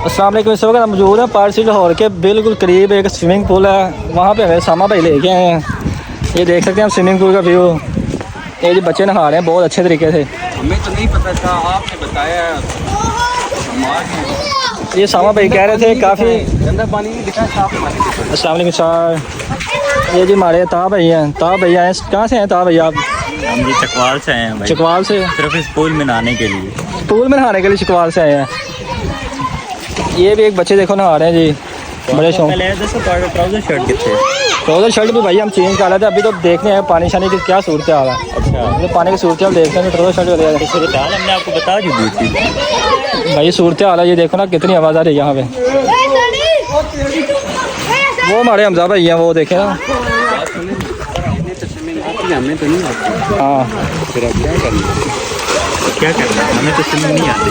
अस्सलाम वालेकुम। इस वक्त हम मौजूद हैं पारसी लाहौर के बिल्कुल करीब एक स्विमिंग पूल है, वहाँ पे हमें सामा भाई लेके आए हैं। ये देख सकते हैं हम स्विमिंग पूल का व्यू। ये जो बच्चे नहा रहे हैं बहुत अच्छे तरीके से। हमें तो नहीं पता था, आपने बताया। ये सामा भाई कह रहे थे काफ़ी गंदा पानी नहीं दिखा, साफ पानी दिखा। अस्सलाम वालेकुम सर। ये जी हमारे ताब भाई हैं। ताब भैया हैं, कहाँ से हैं ताब भैया आप? हम जी चकवाल से आए हैं भाई। चकवाल से? सिर्फ इस पूल में नहाने के लिए। पूल में नहाने के लिए चकवाल से आए हैं। ये भी एक बच्चे देखो नहा रहे हैं जी, बड़े शौक। ट्राउजर शर्ट कितने? ट्राउजर शर्ट भी भाई हम चेंज कर रहे थे, अभी तो देखने आए पानी शानी की क्या सूरत हाल है। अच्छा, तो पानी की सूरत हाल देखते हैं, ट्राउजर शर्ट वगैरह सूरत हाल हमने आपको बता दी थी भाई। सूरत हाल है ये देखो ना, कितनी आवाज़ आ रही है यहाँ पे। वो हमारे हमजा भाई हैं, वो देखे ना। हमें तो नहीं आती। हाँ फिर अब क्या करना है? हमें तो स्विमिंग नहीं आती।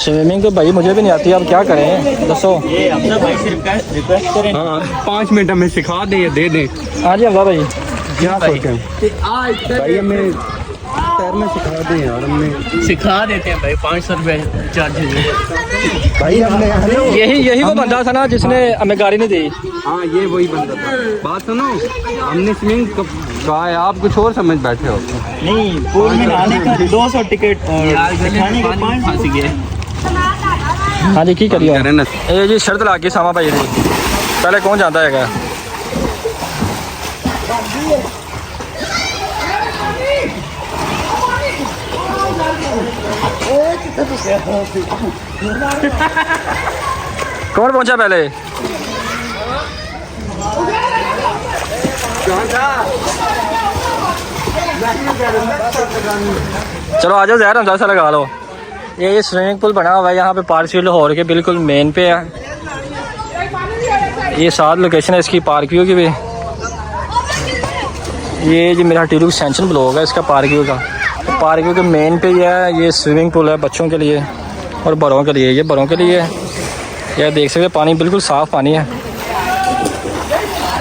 स्विमिंग तो भाई मुझे भी नहीं आती, अब क्या करें दसो। ये हमजा भाई से रिक्वेस्ट करें। हाँ, 5 मिनट हमें सिखा दें या दे दें। हाँ जी हमजा भाई। क्या सोचें भाई, हमें तैरना सिखा दें यार। हमने सिखा देते हैं भाई, 500 रुपये चार्ज है भाई हमने यही वो बंदा था ना जिसने हमें गाड़ी नहीं दी। हाँ, ये वही बंदा था। बात सुनो, हमने स्विमिंग कहा है, आप कुछ और समझ बैठे हो। नहीं, पूल में नहाने का 200 टिकट और सिखाने का 500 गए। हाँ जी की करिए। करें ना। ये जी शर्त ला के सामा भाई थी, पहले कौन जानता है क्या? कौन पहुंचा पहले? चलो आ जाओ, जहर हम सा लगा लो। ये स्विमिंग पूल बना हुआ है यहाँ पे पारसी लाहौर के बिल्कुल मेन पे है। ये 7 लोकेशन है इसकी पार्क व्यू की भी। ये जी मेरा टीलू एक्सटेंशन ब्लॉक है इसका पार्क व्यू का। पार्क व्यू के मेन पे ही है। ये स्विमिंग पूल है बच्चों के लिए और बड़ों के लिए। ये बड़ों के लिए ये देख सकते पानी बिल्कुल साफ़ पानी है।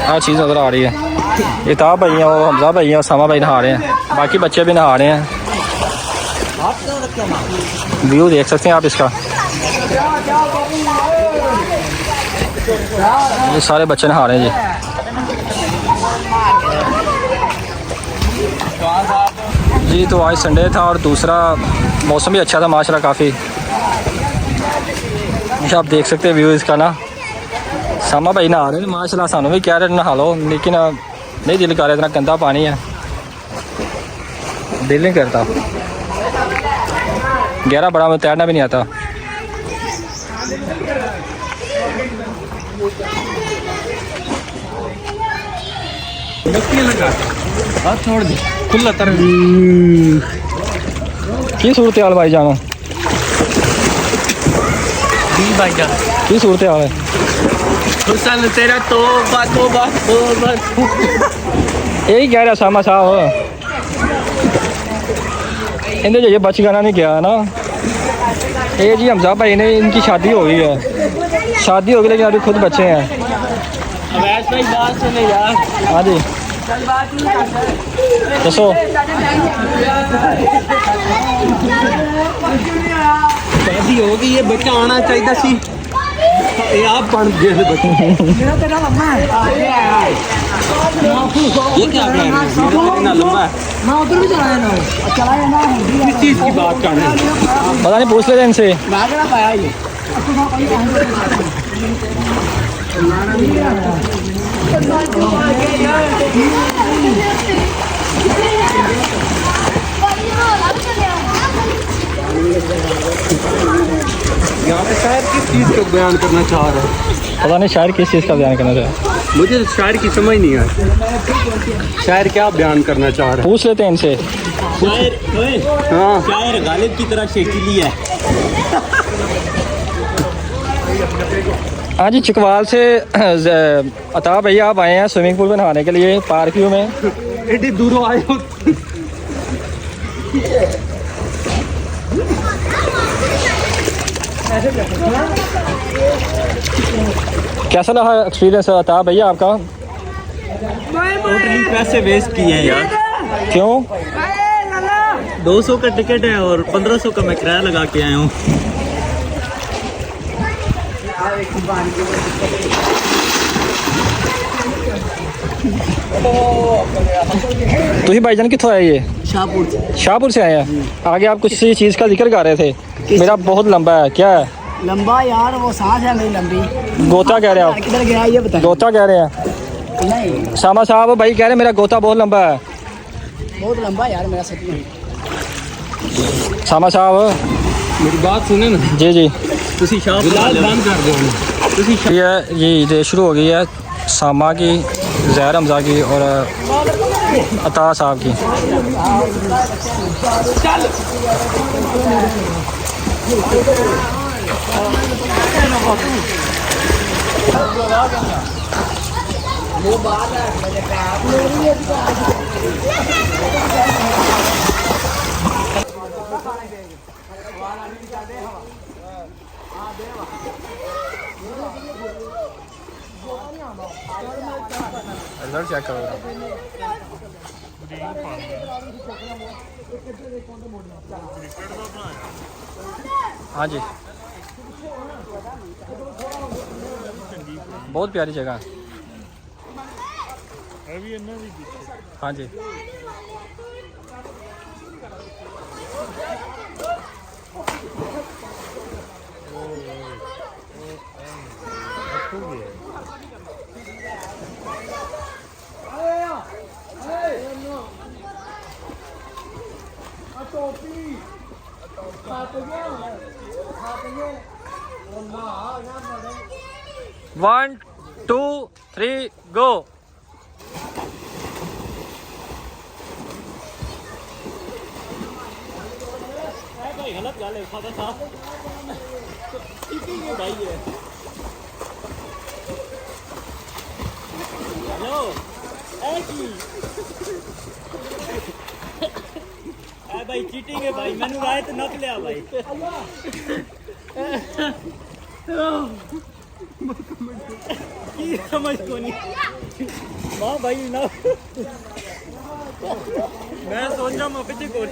हर चीज़ नज़र आ रही है। ये ताब भाई हैं, वो हमजा भाई हैं और सामा भाई नहा रहे हैं, बाकी बच्चे भी नहा रहे हैं। व्यू देख सकते हैं आप इसका। ये सारे बच्चे नहा रहे हैं जी। तो आज संडे था और दूसरा मौसम भी अच्छा था माशाल्लाह काफ़ी। आप देख सकते हैं व्यू इसका ना। सामा भाई नहा रहे हैं माशाल्लाह, सानू भी कह रहे नहा लो, लेकिन नहीं दिल कर रहा, इतना गंदा पानी है, दिल नहीं करता। गहरा बड़ा में तैरना भी नहीं आता। हाथ छोड़ दे, खुला तर की सूरत हाल भाई जानो? भाई जान की सूरत हाल है? हुसन तेरा तोबा तोबा तोबा। यही कह रहा सामा साहब, इन्हें जो ये बच गाना नहीं किया ना। ये जी हमजा भाई ने, इनकी शादी हो गई है, शादी हो गई लेकिन अभी खुद बच्चे हैं। अवैस भाई बात सुने यार। हाँ जी दसो। शादी होगी, ये बच्चा आना चाहिए सी। ये आप बन गए बच्चे। ये क्या प्लान है? मेरा तो इतना लंबा है। किस चीज़ की बात कर रहे हैं? पता नहीं, पूछ लेते इनसे। यहाँ पे शायर किस चीज़ को बयान करना चाह रहे हैं? पता नहीं शायर किस चीज़ का बयान करना चाहे। मुझे शायर की समझ नहीं आई। शायर क्या बयान करना चाह रहे पूछ लेते हैं इनसे। शायर हाँ, शायर गालिब की तरह शेखिली है। हाँ जी चकवाल से अता भैया आप आए हैं स्विमिंग पूल में नहाने के लिए पार्क व्यू में। एडी दूरों आए हो। कैसा रहा एक्सपीरियंस अता भैया आपका? टोटली पैसे वेस्ट किए हैं यार। क्यों? 200 का टिकट है और 1500 का मैं किराया लगा के आया हूँ। तुही भाईजान कितों आए ये? शाहपुर से आए हैं। आगे आप कुछ चीज़ का जिक्र कर रहे थे, मेरा बहुत लंबा है, क्या है? लंबा यार वो सांस है मेरी लंबी। गोता कह रहे हैं आप? किधर गया ये बता। गोता कह रहे हैं? नहीं शामा साहब भाई कह रहे हैं मेरा गोता बहुत लंबा है। बहुत लंबा यार मेरा सच में। शामा साहब मेरी बात सुने ना जी जी, बिलाल बंद कर दो। ये ईद शुरू हो गई है सामा की, ज़हर हमज़ा की और अता साहब की। रिजल्ट चेक करो। हाँ जी, बहुत प्यारी जगह है। हाँ जी, वन टू थ्री गो। गलत गल है भाई, चीटिंग है भाई, मैंने राय तो नक लिया भाई। की समझ को नहीं मां भाई ना, मैं सोच रहा हूँ मैं पीछे कोर्स